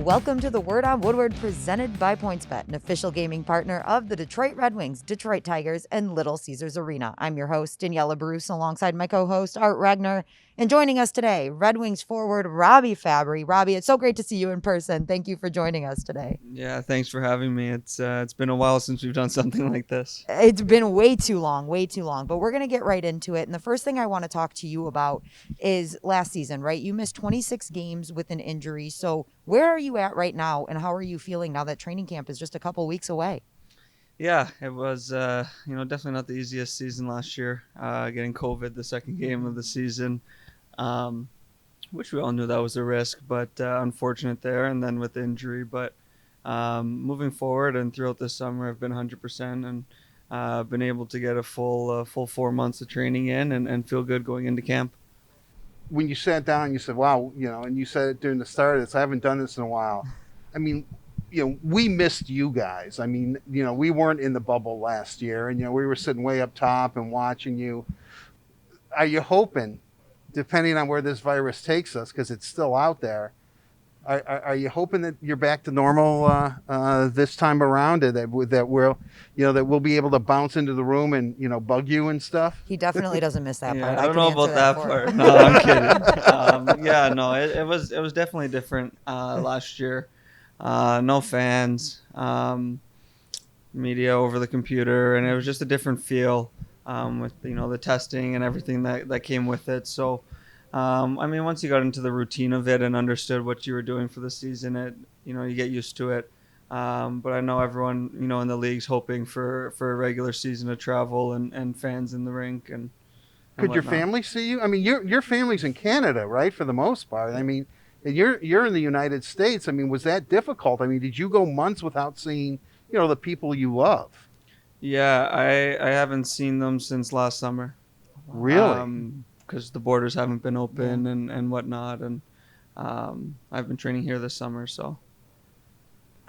welcome to the Word on Woodward presented by PointsBet, an official gaming partner of the Detroit Red Wings, Detroit Tigers, and Little Caesars Arena. I'm your host, Daniella alongside my co-host, Art Regner. And joining us today, Red Wings forward Robby Fabbri. Robby, it's so great to see you in person. Thank you for joining us today. Yeah, thanks for having me. It's been a while since we've done something like this. It's been way too long, but we're going to get right into it. And the first thing I want to talk to you about is last season, right? You missed 26 games with an injury. So where are you at right now, and how are you feeling now that training camp is just a couple weeks away? Yeah, it was, definitely not the easiest season last year, getting COVID the second game of the season, which we all knew that was a risk, but unfortunate there, and then with the injury. But moving forward and throughout this summer, I've been 100% and been able to get a full 4 months of training in and feel good going into camp. When you sat down, you said, wow, and you said it during the start of this, I haven't done this in a while. I mean, we missed you guys. I mean, we weren't in the bubble last year, and, we were sitting way up top and watching you. Are you hoping, depending on where this virus takes us, because it's still out there, are you hoping that you're back to normal this time around, and that we'll be able to bounce into the room and bug you and stuff? He definitely doesn't miss that part. I don't know about that part. No, I'm kidding. It was definitely different last year. No fans, media over the computer, and it was just a different feel with the testing and everything that came with it. So. Once you got into the routine of it and understood what you were doing for the season, you get used to it. But I know everyone, in the league's hoping for a regular season of travel and fans in the rink. And could your family see you? I mean, your family's in Canada, right? For the most part. I mean, and you're in the United States. I mean, was that difficult? I mean, did you go months without seeing, the people you love? Yeah, I haven't seen them since last summer. Really? Because the borders haven't been open and whatnot, and I've been training here this summer, so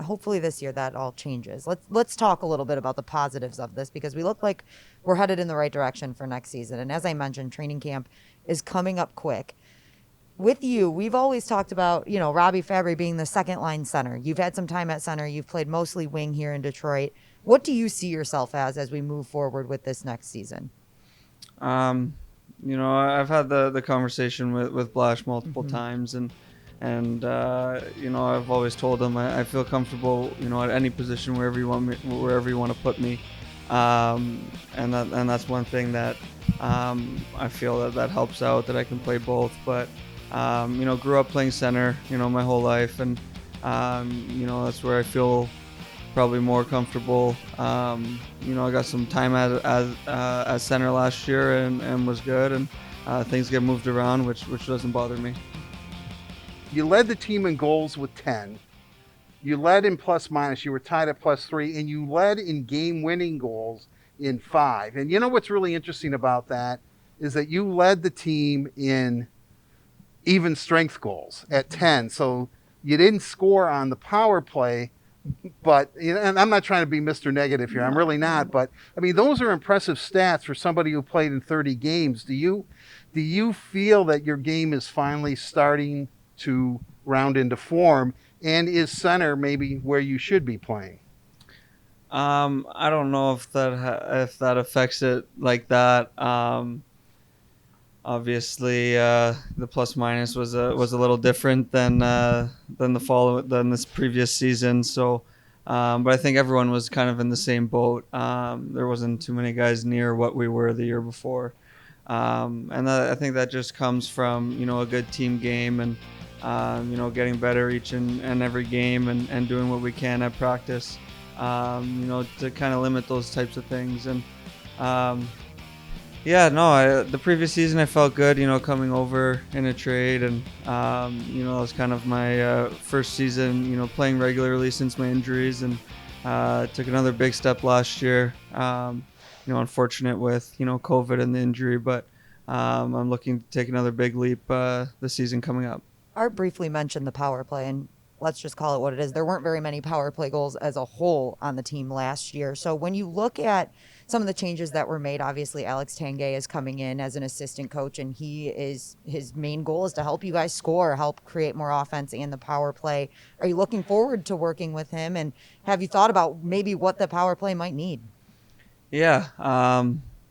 hopefully this year that all changes. Let's talk a little bit about the positives of this, because we look like we're headed in the right direction for next season. And as I mentioned, training camp is coming up quick. With you, we've always talked about, Robby Fabbri being the second line center. You've had some time at center. You've played mostly wing here in Detroit. What do you see yourself as we move forward with this next season? I've had the conversation with Blash multiple times, and I've always told him I feel comfortable, at any position wherever you want to put me, and that's one thing that I feel that helps out, that I can play both. But grew up playing center, my whole life, and that's where I feel probably more comfortable. I got some time as center last year and was good, and things get moved around, which doesn't bother me. You led the team in goals with 10. You led in plus minus. You were tied at +3, and you led in game-winning goals in 5. And what's really interesting about that is that you led the team in even strength goals at 10. So you didn't score on the power play. But, and I'm not trying to be Mr. Negative here. I'm really not. But, those are impressive stats for somebody who played in 30 games. Do you feel that your game is finally starting to round into form? And is center maybe where you should be playing? I don't know if that affects it like that. Obviously, the plus minus was a little different than this previous season. So, but I think everyone was kind of in the same boat. There wasn't too many guys near what we were the year before, and I think that just comes from a good team game and getting better each and every game and doing what we can at practice, to kind of limit those types of things. And the previous season I felt good, coming over in a trade, and it was kind of my first season, playing regularly since my injuries, and took another big step last year. Unfortunate with COVID and the injury, but I'm looking to take another big leap this season coming up. Art briefly mentioned the power play, and let's just call it what it is. There weren't very many power play goals as a whole on the team last year. So when you look at some of the changes that were made, obviously Alex Tanguay is coming in as an assistant coach, and his main goal is to help you guys score, help create more offense and the power play. Are you looking forward to working with him, and have you thought about maybe what the power play might need? Yeah,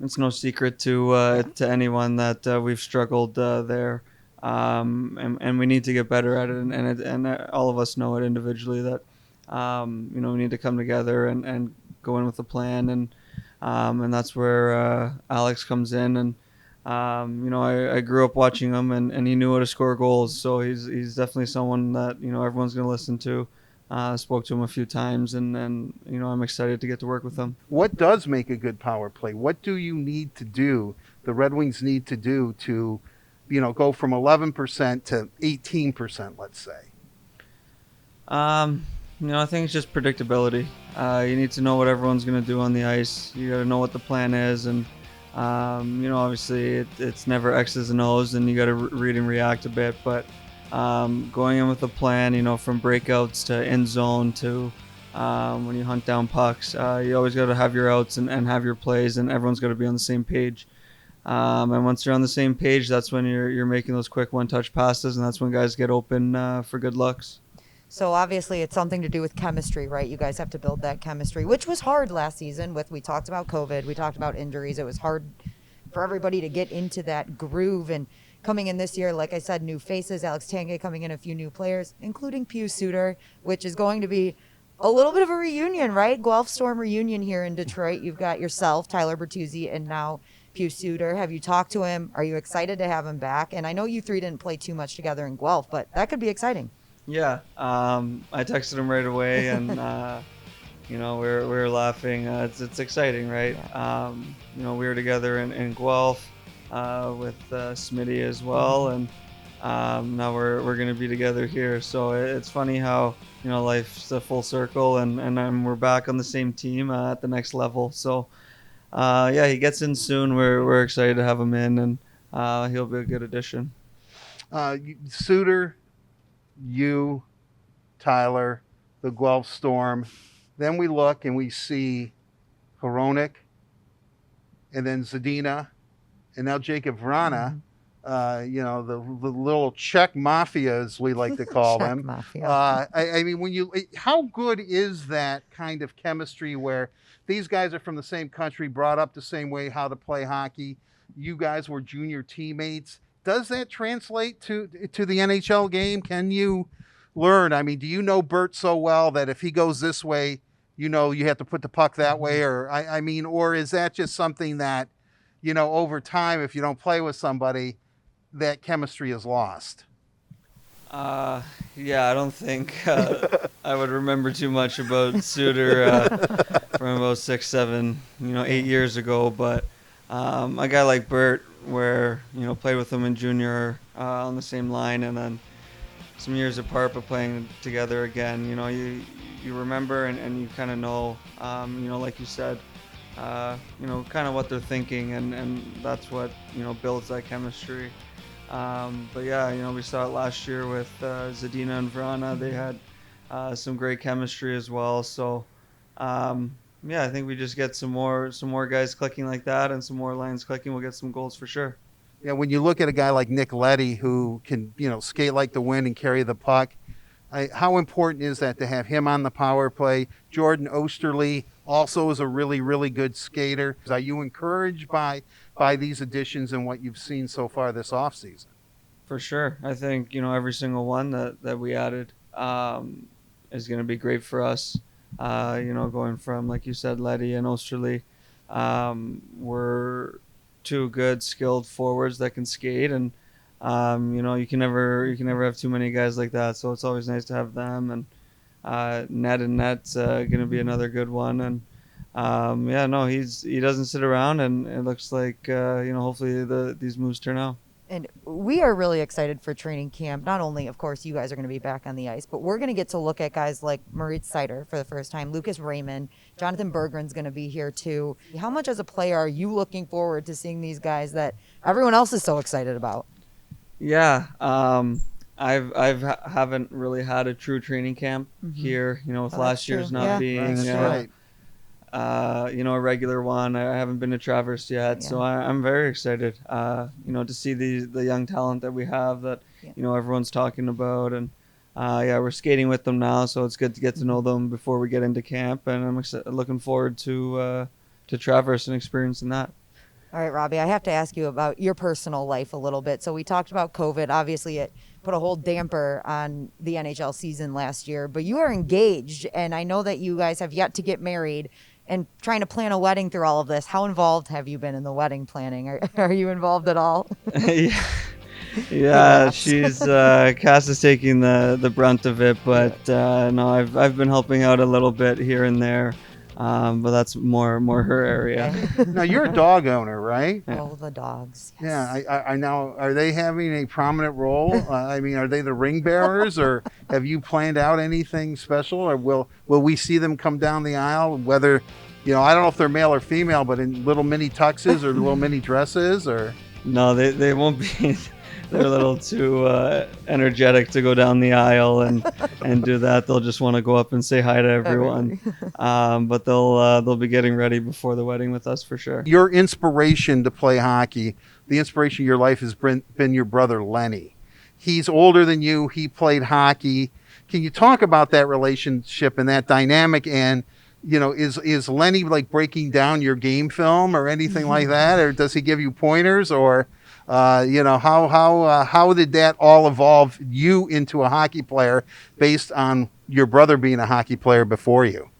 it's no secret to anyone that we've struggled there, and we need to get better at it. And all of us know it individually that we need to come together and go in with a plan, and that's where Alex comes in. And I grew up watching him, and he knew how to score goals. So he's definitely someone that everyone's going to listen to. Spoke to him a few times, and I'm excited to get to work with him. What does make a good power play? What do you need to do, the Red Wings need to do to, go from 11% to 18%, let's say? I think it's just predictability. You need to know what everyone's going to do on the ice. You got to know what the plan is, and obviously it's never X's and O's, and you got to read and react a bit, but going in with a plan, from breakouts to end zone to when you hunt down pucks, you always got to have your outs and have your plays, and everyone's got to be on the same page. And once you're on the same page, that's when you're making those quick one-touch passes, and that's when guys get open for good looks. So obviously it's something to do with chemistry, right? You guys have to build that chemistry, which was hard last season. We talked about COVID, we talked about injuries. It was hard for everybody to get into that groove, and coming in this year, like I said, new faces, Alex Tanguay coming in, a few new players, including Pius Suter, which is going to be a little bit of a reunion, right? Guelph Storm reunion here in Detroit. You've got yourself, Tyler Bertuzzi, and now Pius Suter. Have you talked to him? Are you excited to have him back? And I know you three didn't play too much together in Guelph, but that could be exciting. Yeah, I texted him right away, and we were laughing. It's exciting, right? Yeah. We were together in Guelph with Smitty as well, and now we're gonna be together here. So it's funny how life's a full circle, and we're back on the same team at the next level. So he gets in soon. We're excited to have him in, and he'll be a good addition. Suter, you, Tyler, the Guelph Storm. Then we look and we see Hronek, and then Zadina, and now Jacob Vrana. The little Czech mafia, as we like to call them. Mafia. I mean, how good is that kind of chemistry where these guys are from the same country, brought up the same way how to play hockey? You guys were junior teammates. Does that translate to the NHL game? Can you learn? I mean, do you know Bert so well that if he goes this way, you have to put the puck that way? Or or is that just something that, over time, if you don't play with somebody, that chemistry is lost? I don't think I would remember too much about Suter from about 6, 7, 8 years ago. But a guy like Bert, where played with him in junior on the same line, and then some years apart, but playing together again. You remember and you kind of know, like you said, kind of what they're thinking, and that's what builds that chemistry. But yeah, we saw it last year with Zadina and Vrana. They had some great chemistry as well. So I think we just get some more guys clicking like that, and some more lines clicking. We'll get some goals for sure. Yeah, when you look at a guy like Nick Leddy, who can skate like the wind and carry the puck, how important is that to have him on the power play? Jordan Osterley also is a really, really good skater. Are you encouraged by these additions and what you've seen so far this offseason? For sure. I think, every single one that we added is going to be great for us. Going from, like you said, Leddy and Osterley, we're two good, skilled forwards that can skate, and you can never have too many guys like that. So it's always nice to have them. And Net's going to be another good one. And he doesn't sit around, and it looks like hopefully these moves turn out. And we are really excited for training camp. Not only, of course, you guys are going to be back on the ice, but we're going to get to look at guys like Moritz Seider for the first time, Lucas Raymond, Jonathan Berggren's going to be here too. How much as a player are you looking forward to seeing these guys that everyone else is so excited about? Yeah, haven't really had a true training camp here. You know, with Oh, that's last year's true. not Yeah. being That's right. you know, a regular one. I haven't been to Traverse yet, so Yeah. I'm very excited. You know, to see the young talent that we have that Yeah. you know everyone's talking about, and yeah, we're skating with them now, so it's good to get to know them before we get into camp, and I'm looking forward to Traverse and experiencing that. All right, Robby, I have to ask you about your personal life a little bit. So we talked about COVID. Obviously, it put a whole damper on the NHL season last year, but you are engaged, and I know that you guys have yet to get married and trying to plan a wedding through all of this. How involved have you been in the wedding planning? Are you involved at all? Yeah, yeah. laughs. She's Cass is taking the brunt of it, but no, I've been helping out a little bit here and there, but that's more her area. Okay. Now you're a dog owner, right? Oh, the dogs. Yes. Yeah, I now. Are they having a prominent role? I mean, are they the ring bearers, or have you planned out anything special, or will we see them come down the aisle? Whether, you know, I don't know if they're male or female, but in little mini tuxes or little mini dresses, or No, they won't be. They're a little too energetic to go down the aisle and do that. They'll just want to go up and say hi to everyone. But they'll be getting ready before the wedding with us for sure. your inspiration to play hockey, the inspiration of your life has been your brother Lenny. He's older than you. He played hockey. Can you talk about that relationship and that dynamic? And you know, is Lenny like breaking down your game film or anything like that, or does he give you pointers, or you know, how did that all evolve you into a hockey player based on your brother being a hockey player before you?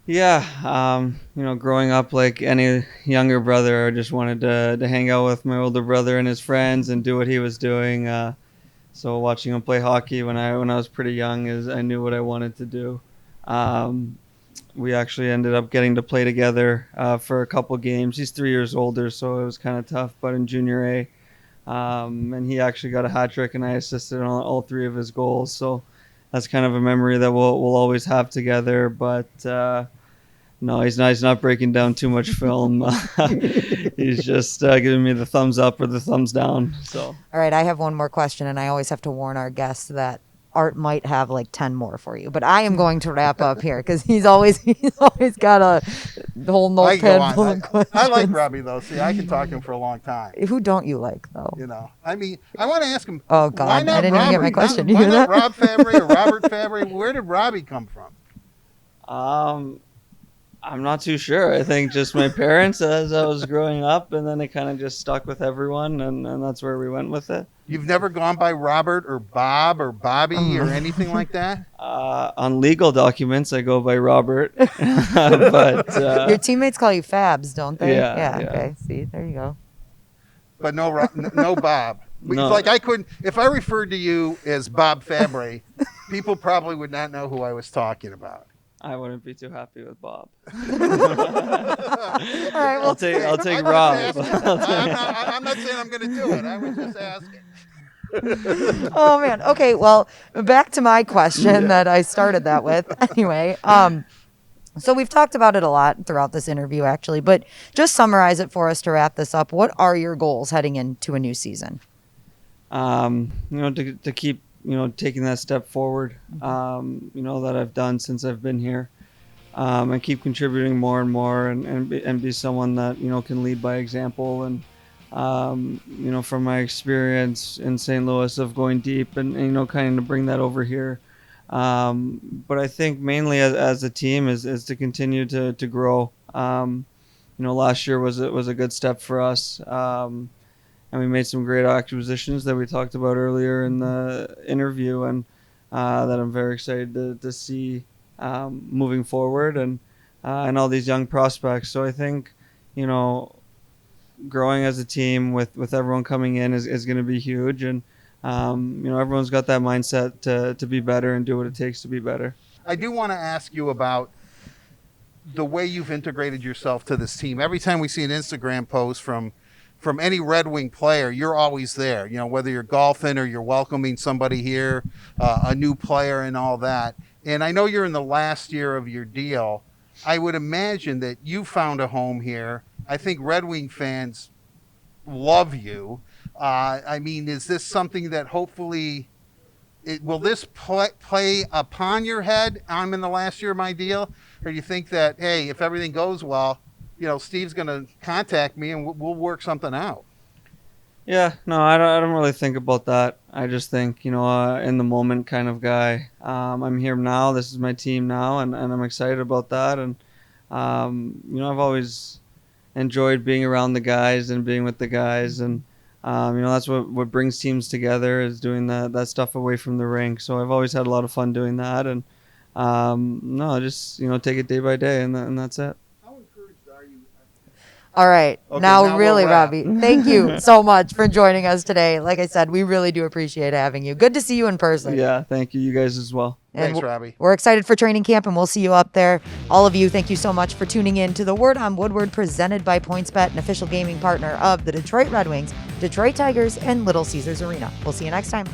Yeah, you know, growing up like any younger brother, I just wanted to hang out with my older brother and his friends and do what he was doing. So watching him play hockey when I was pretty young, is I knew what I wanted to do. We actually ended up getting to play together for a couple games. He's 3 years older, so it was kind of tough. But in junior A, and he actually got a hat trick, and I assisted on all three of his goals. So that's kind of a memory that we'll always have together. But no, he's not breaking down too much film. He's just giving me the thumbs up or the thumbs down. So All right, I have one more question, and I always have to warn our guests that Art might have like 10 more for you. But I am going to wrap up here because he's always got a whole I go notepad full on. of questions. I like Robby though. See, I can talk to him for a long time. Who don't you like, though? You know, I mean, I want to ask him. Oh, God, why not I didn't even get my Robby? question. Why You hear not that? Rob Fabbri or Robert Fabbri? Where did Robby come from? I'm not too sure. I think just my parents as I was growing up, and then it kind of just stuck with everyone, and that's where we went with it. You've never gone by Robert or Bob or Bobby or anything like that? On legal documents, I go by Robert, but Your teammates call you Fabs, don't they? Yeah, yeah. Okay. See, there you go. But no Bob. No. Like I couldn't, if I referred to you as Bob Fabbri, people probably would not know who I was talking about. I wouldn't be too happy with Bob. All right. Well, I'll take I'm just Rob. asking. I'm not saying I'm going to do it. I was just asking. oh man. Okay. Well, back to my question that I started that with. Anyway, so we've talked about it a lot throughout this interview, actually, but just summarize it for us to wrap this up. What are your goals heading into a new season? You know, to keep, you know, taking that step forward, you know, that I've done since I've been here, and keep contributing more and more, and be someone that, you know, can lead by example. And you know, from my experience in St. Louis of going deep and you know, kind of bring that over here. But I think mainly as a team is to continue to grow. You know, last year was a good step for us. And we made some great acquisitions that we talked about earlier in the interview, and that I'm very excited to see moving forward, and all these young prospects. So I think, you know, growing as a team with everyone coming in is going to be huge, and you know, everyone's got that mindset to be better and do what it takes to be better. I do want to ask you about the way you've integrated yourself to this team. Every time we see an Instagram post from any Red Wing player, you're always there. You know, whether you're golfing or you're welcoming somebody here, a new player and all that. And I know you're in the last year of your deal. I would imagine that you found a home here. I think Red Wing fans love you. I mean, is this something that hopefully will this play upon your head? I'm in the last year of my deal, or you think that, hey, if everything goes well, Steve's going to contact me and we'll work something out? Yeah, no, I don't really think about that. I just think, in the moment kind of guy. I'm here now. This is my team now, and I'm excited about that. And, I've always enjoyed being around the guys and being with the guys. And, that's what brings teams together, is doing that stuff away from the rink. So I've always had a lot of fun doing that. And, no, just, take it day by day, and that's it. All right. Okay, now now really, we'll wrap. Robby, thank you so much for joining us today. Like I said, we really do appreciate having you. Good to see you in person. Yeah, thank you. You guys as well. And Thanks, Robby. We're excited for training camp, and we'll see you up there. All of you, thank you so much for tuning in to the Word on Woodward, presented by PointsBet, an official gaming partner of the Detroit Red Wings, Detroit Tigers, and Little Caesars Arena. We'll see you next time.